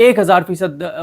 1000%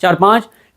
4-5,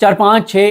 4-5-6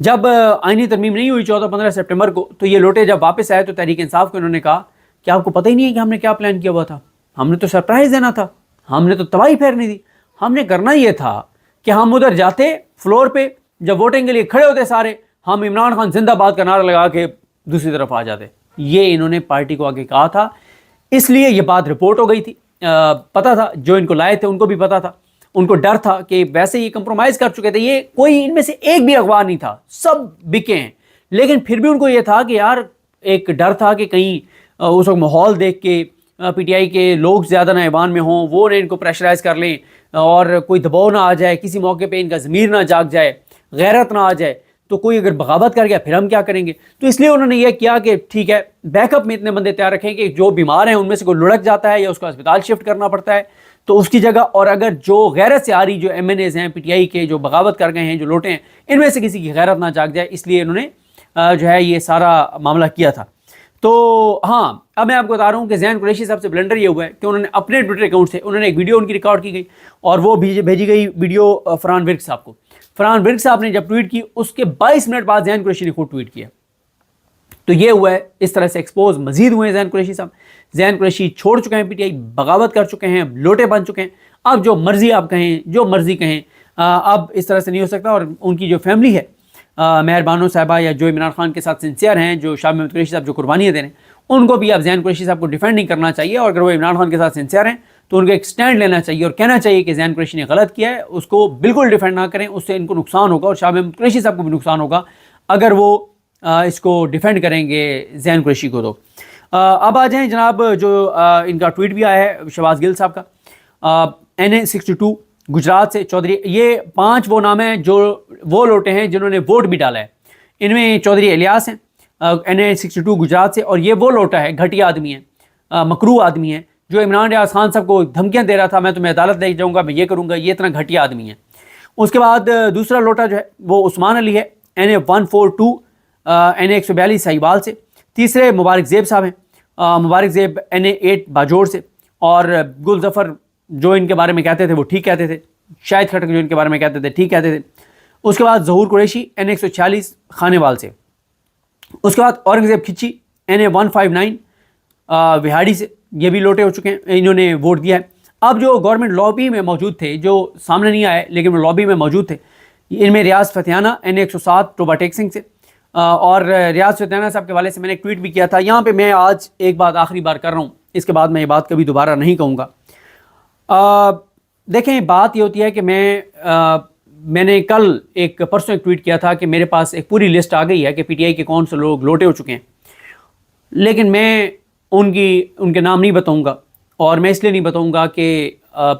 جب آئینی ترمیم نہیں ہوئی 14-15 سپٹمبر کو، تو یہ لوٹے جب واپس آئے تو تحریک انصاف کو انہوں نے کہا کہ آپ کو پتہ ہی نہیں ہے کہ ہم نے کیا پلان کیا ہوا تھا، ہم نے تو سرپرائز دینا تھا، ہم نے تو تباہی پھیرنی تھی، ہم نے کرنا یہ تھا کہ ہم ادھر جاتے فلور پہ، جب ووٹنگ کے لیے کھڑے ہوتے سارے، ہم عمران خان زندہ باد کا نعرہ لگا کے دوسری طرف آ جاتے. یہ انہوں نے پارٹی کو آگے کہا تھا، اس لیے یہ بات رپورٹ ہو گئی تھی. پتہ تھا جو ان کو لائے تھے ان کو بھی پتہ تھا، ان کو ڈر تھا کہ ویسے یہ کمپرومائز کر چکے تھے، یہ کوئی ان میں سے ایک بھی اغوا نہیں تھا، سب بکے ہیں. لیکن پھر بھی ان کو یہ تھا کہ یار ایک ڈر تھا کہ کہیں اس وقت ماحول دیکھ کے پی ٹی آئی کے لوگ زیادہ نہ ایوان میں ہوں، وہ ان کو پریشرائز کر لیں اور کوئی دباؤ نہ آ جائے، کسی موقع پہ ان کا ضمیر نہ جاگ جائے، غیرت نہ آ جائے، تو کوئی اگر بغاوت کر گیا پھر ہم کیا کریں گے. تو اس لیے انہوں نے یہ کیا کہ ٹھیک ہے بیک اپ میں اتنے بندے تیار رکھیں کہ جو بیمار ہیں ان میں سے کوئی لڑک جاتا ہے یا اس کو اسپتال شفٹ کرنا پڑتا ہے تو اس کی جگہ، اور اگر جو غیرت سے آ رہی جو ایم این ایز ہیں پی ٹی آئی کے جو بغاوت کر گئے ہیں، جو لوٹے ہیں، ان میں سے کسی کی غیرت نہ جاگ جائے، اس لیے انہوں نے جو ہے یہ سارا معاملہ کیا تھا. تو ہاں اب میں آپ کو بتا رہا ہوں کہ زین قریشی صاحب سے بلنڈر یہ ہوا ہے کہ انہوں نے اپنے ٹویٹر اکاؤنٹ سے انہوں نے ایک ویڈیو ان کی ریکارڈ کی گئی اور وہ بھیجی گئی ویڈیو فرحان ورک صاحب کو. فرحان ورک صاحب نے جب ٹویٹ کی اس کے 22 منٹ بعد زین قریشی نے خود ٹویٹ کیا. تو یہ ہوا ہے، اس طرح سے ایکسپوز مزید ہوئے ہیں زین قریشی صاحب. زین قریشی چھوڑ چکے ہیں پی ٹی آئی، بغاوت کر چکے ہیں، لوٹے بن چکے ہیں. اب جو مرضی آپ کہیں، جو مرضی کہیں، اب اس طرح سے نہیں ہو سکتا. اور ان کی جو فیملی ہے، مہر بانو صاحبہ یا جو عمران خان کے ساتھ سنسیئر ہیں، جو شاہ محمود قریشی صاحب جو قربانیاں دے رہے ہیں، ان کو بھی اب زین قریشی صاحب کو ڈیفینڈ نہیں کرنا چاہیے. اور اگر وہ عمران خان کے ساتھ سنسیئر ہیں تو ان کو ایک سٹینڈ لینا چاہیے اور کہنا چاہیے کہ زین قریشی نے غلط کیا ہے، اس کو بالکل ڈیفینڈ نہ کریں، اس سے ان کو نقصان ہوگا اور شاہ محمود قریشی صاحب کو بھی نقصان ہوگا اگر وہ اس کو ڈیفینڈ کریں گے زین قریشی کو. تو اب آ جائیں جناب، جو ان کا ٹویٹ بھی آیا ہے شہباز گل صاحب کا، NA62 گجرات سے چودھری، یہ 5 وہ نام ہیں جو وہ لوٹے ہیں جنہوں نے ووٹ بھی ڈالا ہے. ان میں چودھری الیاس ہیں NA62 گجرات سے، اور یہ وہ لوٹا ہے، گھٹیا آدمی ہے، مکروہ آدمی ہے، جو عمران ریاض خان صاحب کو دھمکیاں دے رہا تھا، میں تمہیں عدالت لے جاؤں گا، میں یہ کروں گا، یہ اتنا گھٹیا آدمی ہے. اس کے بعد دوسرا لوٹا جو ہے وہ عثمان علی ہے NA142 NA142 سہیوال سے. تیسرے مبارک زیب صاحب ہیں، مبارک زیب NA8 باجوڑ سے. اور گل ظفر جو ان کے بارے میں کہتے تھے وہ ٹھیک کہتے تھے، شاہد کھٹک جو ان کے بارے میں کہتے تھے ٹھیک کہتے تھے. اس کے بعد ظہور قریشی NA146 خانے وال سے. اس کے بعد اورنگزیب کھچی NA159 وہاڑی سے، یہ بھی لوٹے ہو چکے ہیں، انہوں نے ووٹ دیا ہے. اب جو گورنمنٹ لابی میں موجود تھے، جو سامنے نہیں آئے لیکن وہ لابی میں موجود تھے، ان میں ریاض فتحانہ NA107 ٹوبا ٹیک سنگھ سے. اور ریاض فتحانہ صاحب کے والے سے میں نے ایک ٹویٹ بھی کیا تھا. یہاں پہ میں آج ایک بات آخری بار کر رہا ہوں، اس کے بعد میں یہ بات کبھی دوبارہ نہیں کہوں گا. دیکھیں بات یہ ہوتی ہے کہ میں نے کل پرسوں ایک ٹویٹ کیا تھا کہ میرے پاس ایک پوری لسٹ آ گئی ہے کہ پی ٹی آئی کے کون سے لوگ لوٹے ہو چکے ہیں، لیکن میں ان کے نام نہیں بتاؤں گا. اور میں اس لیے نہیں بتاؤں گا کہ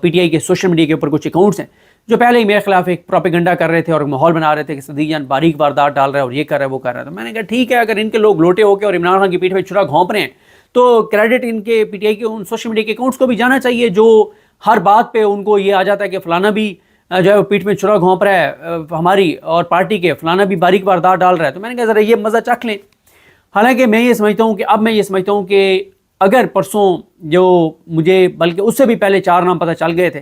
پی ٹی آئی کے سوشل میڈیا کے اوپر کچھ اکاؤنٹس ہیں جو پہلے ہی میرے خلاف ایک پروپیگنڈا کر رہے تھے اور ماحول بنا رہے تھے کہ صدیق جان باریک واردات ڈال رہا ہے اور یہ کر رہا ہے وہ کر رہا ہے. تو میں نے کہا ٹھیک ہے، اگر ان کے لوگ لوٹے ہو کے اور عمران خان کی پیٹھ پہ چھرا گھونپ رہے ہیں تو کریڈٹ ان کے پی ٹی آئی کے ان سوشل میڈیا کے اکاؤنٹس کو بھی جانا چاہیے، جو ہر بات پہ ان کو یہ آ جاتا ہے کہ فلانا بھی جو ہے وہ پیٹھ میں چھرا گھونپ رہا ہے ہماری اور پارٹی کے، فلانا بھی باریک واردات ڈال رہا ہے. تو میں نے کہا ذرا یہ مزہ چکھ لیں. حالانکہ میں یہ سمجھتا ہوں کہ اگر پرسوں جو مجھے بلکہ اس سے بھی پہلے 4 نام پتہ چل گئے تھے،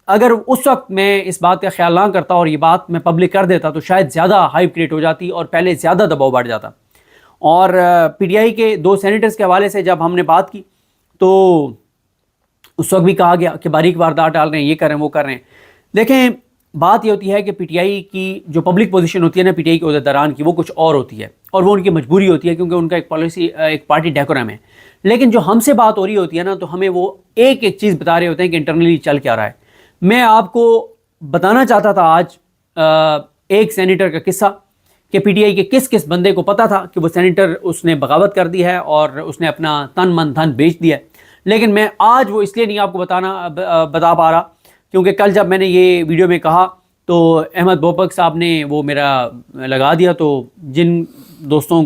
اگر اس وقت میں اس بات کا خیال نہ کرتا اور یہ بات میں پبلک کر دیتا تو شاید زیادہ ہائپ کریٹ ہو جاتی اور پہلے زیادہ دباؤ بڑھ جاتا. اور پی ٹی آئی کے 2 سینیٹرز کے حوالے سے جب ہم نے بات کی تو اس وقت بھی کہا گیا کہ باریک واردات ڈال رہے ہیں، یہ کر رہے ہیں وہ کر رہے ہیں. دیکھیں بات یہ ہوتی ہے کہ پی ٹی آئی کی جو پبلک پوزیشن ہوتی ہے نا پی ٹی آئی کے عہدیداران کی، وہ کچھ اور ہوتی ہے اور وہ ان کی مجبوری ہوتی ہے کیونکہ ان کا ایک پالیسی، ایک پارٹی ڈیکورم ہے. لیکن جو ہم سے بات ہو رہی ہوتی ہے نا تو ہمیں وہ ایک ایک چیز بتا رہے ہوتے ہیں کہ انٹرنلی چل کیا رہا ہے. میں آپ کو بتانا چاہتا تھا آج ایک سینیٹر کا قصہ کہ پی ٹی آئی کے کس کس بندے کو پتا تھا کہ وہ سینیٹر اس نے بغاوت کر دی ہے اور اس نے اپنا تن من دھن بیچ دیا ہے. لیکن میں آج وہ اس لیے نہیں آپ کو بتا پا رہا کیونکہ کل جب میں نے یہ ویڈیو میں کہا تو احمد بوپک صاحب نے وہ میرا لگا دیا. تو جن دوستوں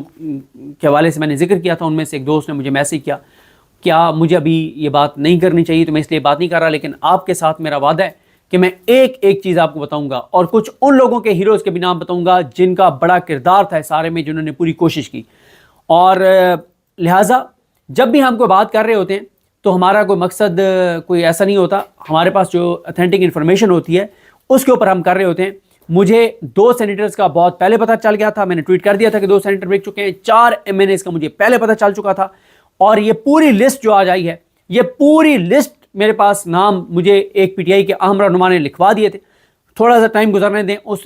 کے حوالے سے میں نے ذکر کیا تھا ان میں سے ایک دوست نے مجھے میسیج کیا کیا مجھے ابھی یہ بات نہیں کرنی چاہیے، تو میں اس لیے بات نہیں کر رہا. لیکن آپ کے ساتھ میرا وعدہ ہے کہ میں ایک ایک چیز آپ کو بتاؤں گا اور کچھ ان لوگوں کے ہیروز کے بھی نام بتاؤں گا جن کا بڑا کردار تھا سارے میں، جنہوں نے پوری کوشش کی. اور لہٰذا جب بھی ہم کوئی بات کر رہے ہوتے ہیں تو ہمارا کوئی مقصد کوئی ایسا نہیں ہوتا، ہمارے پاس جو اتھینٹک انفارمیشن ہوتی ہے اس کے اوپر ہم کر رہے ہوتے ہیں. مجھے 2 سینیٹرز کا بہت پہلے پتہ چل گیا تھا، میں نے ٹویٹ کر دیا تھا کہ 2 سینیٹر بک چکے ہیں، 4 MNAs کا مجھے پہلے پتہ چل چکا تھا، اور یہ پوری لسٹ جو آج آئی ہے، یہ پوری لسٹ میرے پاس نام مجھے ایک PTI کے اہم رہنما نے لکھوا دیے تھے. تھوڑا سا ٹائم گزرنے دیں، اس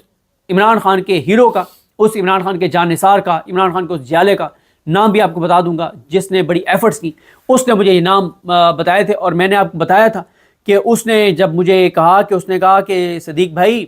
عمران خان کے ہیرو کا، اس عمران خان کے جان نثار کا، عمران خان کے اس جیالے کا نام بھی آپ کو بتا دوں گا جس نے بڑی ایفرٹس کی. اس نے مجھے یہ نام بتائے تھے، اور میں نے آپ کو بتایا تھا کہ اس نے جب مجھے کہا کہ صدیق بھائی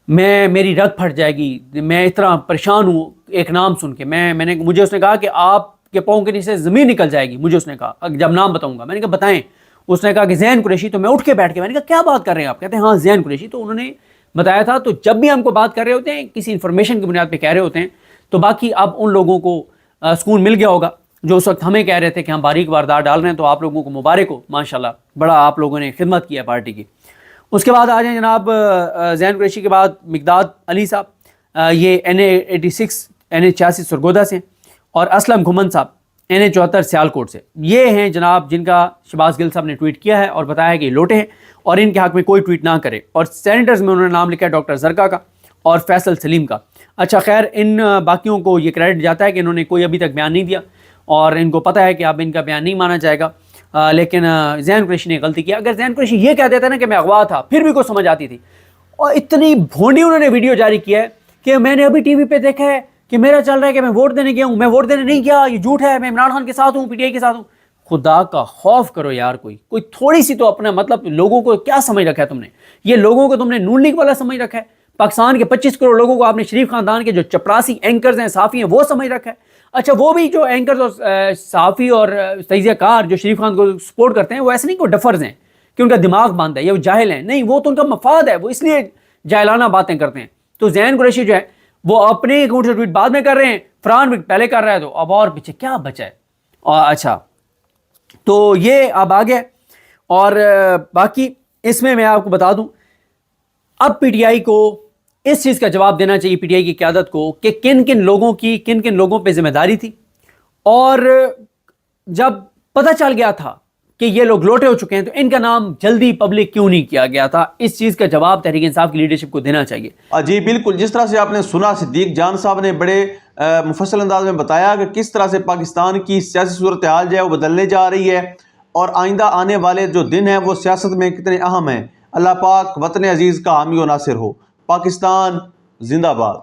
میری رگ پھٹ جائے گی، میں اتنا پریشان ہوں ایک نام سن کے، مجھے اس نے کہا کہ آپ کے پاؤں کے نیچے زمین نکل جائے گی. مجھے اس نے کہا جب نام بتاؤں گا، میں نے کہا بتائیں. اس نے کہا کہ زین قریشی. تو میں اٹھ کے بیٹھ کے میں نے کہا کیا بات کر رہے ہیں آپ؟ کہتے ہیں ہاں زین قریشی. تو انہوں نے بتایا تھا. تو جب بھی ہم کو بات کر رہے ہوتے ہیں کسی انفارمیشن کی بنیاد پہ کہہ رہے ہوتے ہیں، تو باقی اب ان لوگوں کو سکون مل گیا ہوگا جو اس وقت ہمیں کہہ رہے تھے کہ ہم باریک واردار ڈال رہے ہیں. تو آپ لوگوں کو مبارک ہو، ماشاءاللہ بڑا آپ لوگوں نے خدمت کی ہے پارٹی کی. اس کے بعد آ جائیں جناب زین قریشی کے بعد مقداد علی صاحب، یہ NA86 NA86 سرگودا سے، اور اسلم گھمن صاحب NA74 سیالکوٹ سے. یہ ہیں جناب جن کا شہباز گل صاحب نے ٹویٹ کیا ہے اور بتایا کہ یہ لوٹے ہیں اور ان کے حق میں کوئی ٹویٹ نہ کرے. اور سینیٹرز میں انہوں نے نام لکھا ہے ڈاکٹر زرکا کا اور فیصل سلیم کا. اچھا خیر، ان باقیوں کو یہ کریڈٹ جاتا ہے کہ انہوں نے کوئی ابھی تک بیان نہیں دیا، اور ان کو پتہ ہے کہ اب ان کا بیان نہیں مانا جائے گا. لیکن زین قریشی نے غلطی کیا. اگر زین قریشی یہ کہہ دیتا نا کہ میں اغوا تھا، پھر بھی کوئی سمجھ آتی تھی. اور اتنی بھونڈی انہوں نے ویڈیو جاری کیا ہے کہ میں نے ابھی TV پہ دیکھا ہے کہ میرا چل رہا ہے کہ میں ووٹ دینے گیا ہوں، میں ووٹ دینے نہیں گیا، یہ جھوٹ ہے، میں عمران خان کے ساتھ ہوں، PTI کے ساتھ ہوں. خدا کا خوف کرو یار، کوئی تھوڑی سی تو اپنا مطلب لوگوں کو کیا سمجھ رکھا ہے تم نے؟ یہ لوگوں کو تم نے نون لیگ والا سمجھ رکھا ہے. پاکستان کے 25 کروڑ لوگوں کو آپ نے شریف خاندان کے جو چپراسی اینکرز ہیں، صحافی ہیں، وہ سمجھ رکھا ہے. اچھا وہ بھی جو اینکرز اور صحافی اور تجزیہ کار جو شریف خان کو سپورٹ کرتے ہیں، وہ ایسے نہیں کہ وہ ڈفرز ہیں کہ ان کا دماغ بند ہے یا وہ جاہل ہیں، نہیں، وہ تو ان کا مفاد ہے، وہ اس لیے جاہلانہ باتیں کرتے ہیں. تو زین قریشی جو ہے وہ اپنے اکاؤنٹ سے ٹویٹ بعد میں کر رہے ہیں، فرحان بھی پہلے کر رہا ہے، تو اب اور پیچھے کیا بچا ہے؟ اچھا تو یہ اب آ گیا. اور باقی اس میں آپ کو بتا دوں، اب PTI کو اس چیز کا جواب دینا چاہیے، PTI کی قیادت کو، کہ کن کن لوگوں پہ ذمہ داری تھی. اور جب پتہ چل گیا تھا کہ یہ لوگ لوٹے ہو چکے ہیں، تو ان کا نام جلدی پبلک کیوں نہیں کیا گیا تھا؟ اس چیز کا جواب تحریک انصاف کی لیڈرشپ کو دینا چاہیے. جی بالکل، جس طرح سے آپ نے سنا، صدیق جان صاحب نے بڑے مفصل انداز میں بتایا کہ کس طرح سے پاکستان کی سیاسی صورتحال جو ہے وہ بدلنے جا رہی ہے، اور آئندہ آنے والے جو دن ہیں وہ سیاست میں کتنے اہم ہیں. اللہ پاک وطن عزیز کا حامی و ناصر ہو. پاکستان زندہ باد.